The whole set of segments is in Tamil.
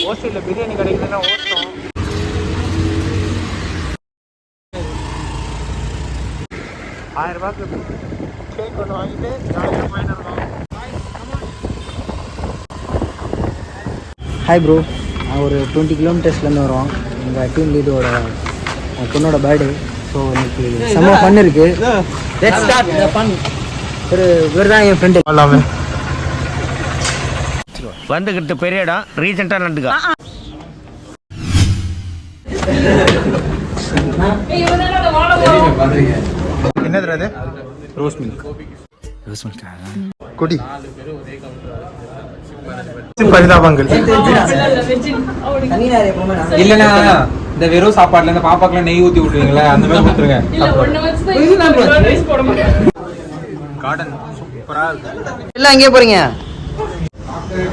ஓஸ்ட்ரேலியில் பிரியாணி கிடைக்குதுன்னா ஓட்டம். ₹1000 கேக் ஒன்று வாங்கிட்டு ஜாலியாக போயிட்டு இருக்கோம். ஹாய் ப்ரோ, நான் ஒரு 20 கிலோமீட்டர்ஸ்லேருந்து வரோம். எங்கள் டீம் லீடரோட பொண்ணோட பர்த்டே. ஸோ இன்னைக்கு செம்ம ஃபன் இருக்குது. Let's start the fun. இவர் தான் என் ஃப்ரெண்டு. எல்லாமே வந்துக்கிட்டு பெரிய இடம் ரீசெண்டாக நடந்துக்கா. என்னது அது? Rose milk. குடி பரிதாபங்கள் இல்லைன்னா இந்த வெறும் சாப்பாடுல இந்த பாப்பாக்கெல்லாம் நெய் ஊற்றி விட்டுருவீங்களா, அந்த மாதிரி கொடுத்துருங்க. கார்டன் சூப்பராக இருக்கு. எல்லாம் எங்கே போகிறீங்க?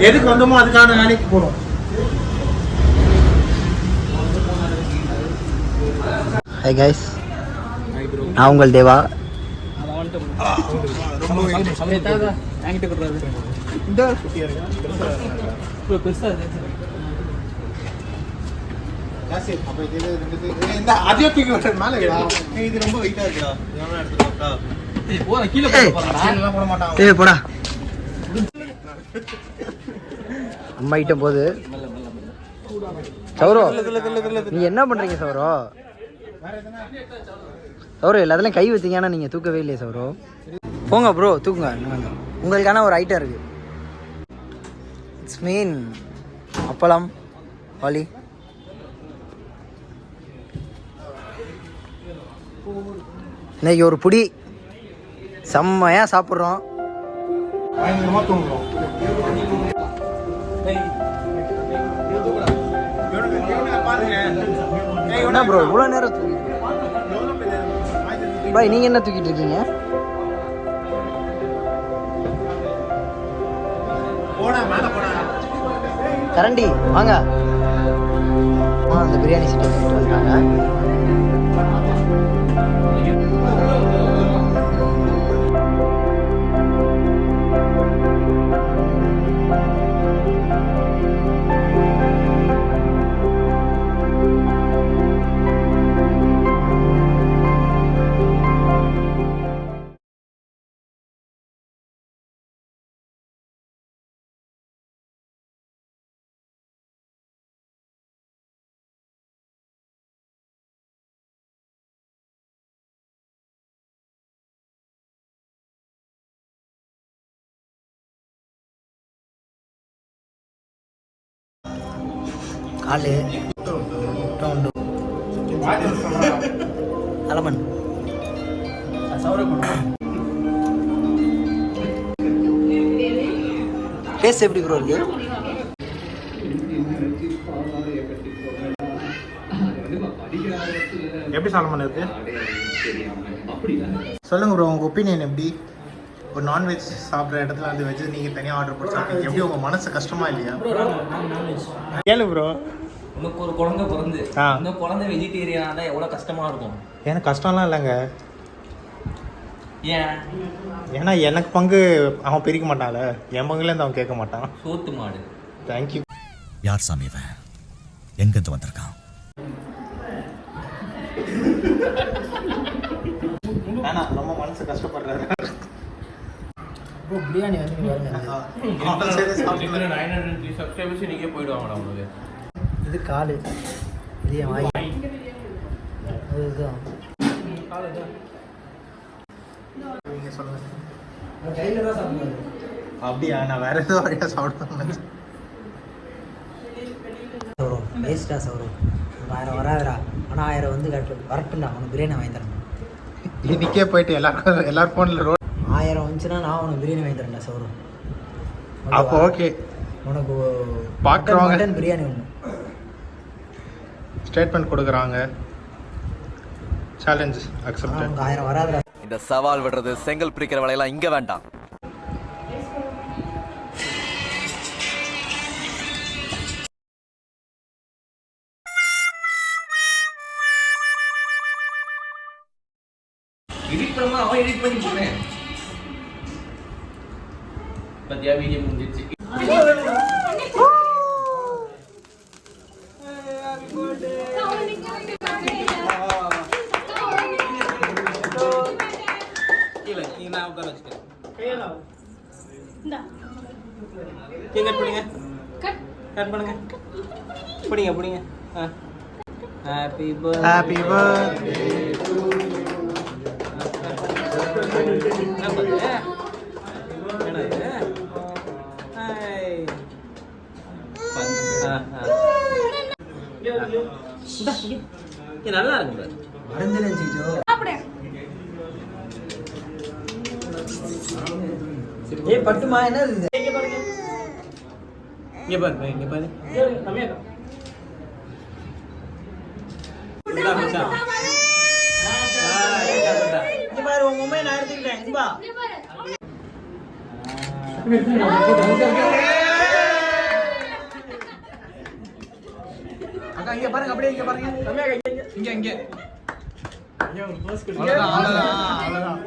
எதுக்கு வந்தோமோ அதுக்கான வேலைக்கு போகிறோம். ஹாய் கைஸ், நான் உங்கள் தேவா. போடா அம்மா கிட்ட போது. சௌரோ, நீ என்ன பண்றீங்க சௌரோ? சௌரோ எல்லாத்துலயும் கை வச்சீங்க, ஆனா நீங்க தூக்கவே இல்லையே சௌரோ. போங்க ப்ரோ, தூக்குங்க. உங்களுக்கான ஒரு ஐட்டம் இருக்கு. இட்ஸ் மீன் அப்பளம் வாலி. இன்னைக்கு ஒரு புடி செம்மையா சாப்பிட்றோம். என்ன ப்ரோ இவ்வளோ நேரம் தூக்கிட்டு பாய், நீங்க என்ன தூக்கிட்டு இருக்கீங்க? கரண்டி வாங்க. அந்த பிரியாணி செட் வந்துருக்காங்க. காலு அலமன் டேஸ்ட் எப்படி ப்ரோ இருக்கு? எப்படி சாலமன் இருக்கு சொல்லுங்க ப்ரோ, உங்க ஒப்பீனியன் எப்படி? ஒரு நான்வெஜ் சாப்பிட்ற இடத்துல வந்து வெஜ் நீங்கள் தனியாக ஆர்டர் போட்டு சாப்பிட்டீங்க, எப்படி உங்கள் மனசு கஷ்டமா இல்லையா? கேளு ப்ரோ. உனக்கு ஒரு குழந்தை பிறந்து இந்த குழந்தை வெஜிடேரியனாக இருந்தால் எவ்வளோ கஷ்டமாக இருக்கும்? எனக்கு கஷ்டம்லாம் இல்லைங்க. ஏன்? ஏன்னா எனக்கு பங்கு அவன் பிரிக்க மாட்டான்ல, என் பங்குலேருந்து அவன் கேட்க மாட்டான். சோத்து மாடு. தேங்க்யூ. யார் சாமி இவன்? எங்கேருந்து வந்திருக்கான்? ஆனா ரொம்ப மனசு கஷ்டப்படுறாரு. பிரியாணி வந்து நீங்க போயிடுவாங்களா உங்களுக்கு? இது காலு, இது என் வாய். அதுதான் நீங்க சொல்லுங்க. கையில் தான் சாப்பிடுவாங்க. அப்படியா? நான் வேற ஏதோ வழியாக சாப்பிடுவேன். சௌரம் வேஸ்டா சௌரம், 1000 வராதுடா. ஆனால் 1000 வந்து வரட்டும்டா, உனக்கு பிரியாணி வாங்கி தரேன். இன்னைக்கே போயிட்டு எல்லாரும் ஃபோனில் 1000 வந்துச்சுன்னா நான் உனக்கு பிரியாணி வாங்கி தரேன்டா சௌரம். அப்போ ஓகே. உனக்கு பார்க்குறவங்க மட்டன் பிரியாணி ஒன்று ஸ்டேட்மெண்ட் கொடுக்குறாங்க. Challenge accepted. உனக்கு 1000 வராதுடா. இந்த சவால் விடுறது செங்கல் பிரிக்கிற வேலையெல்லாம் இங்க வேண்டாம். எடிட் பண்ணா அவன் எடிட் பண்ணி போனேன். பத்தியா வீடியோ முடிஞ்சிருச்சு. கீழே நீங்க நான் உட்கார வச்சுக்கிறேன். கேக் கட் பண்ணுங்க. கட் பண்ணுங்க. பிடிங்க பிடிங்க. Happy birthday. Happy birthday. என்ன பண்ணுங்க? என்னது? ஹாய். இது நல்லா இருக்கு பாரு. மறந்து நினைச்சிச்சோ. ஏய் பட்டுமா என்ன இது? இங்க பாருங்க. இங்க பாருங்க. இங்க பாருங்க. கம்மியா இருக்கு. இங்க பாரு உங்க அம்மா நான் எடுத்துக்கிட்டேன். இங்க வா. அக்கா இங்க பாருங்க, அப்படியே இங்க பாருங்க. இங்க இங்க அவ்வளவுதான்.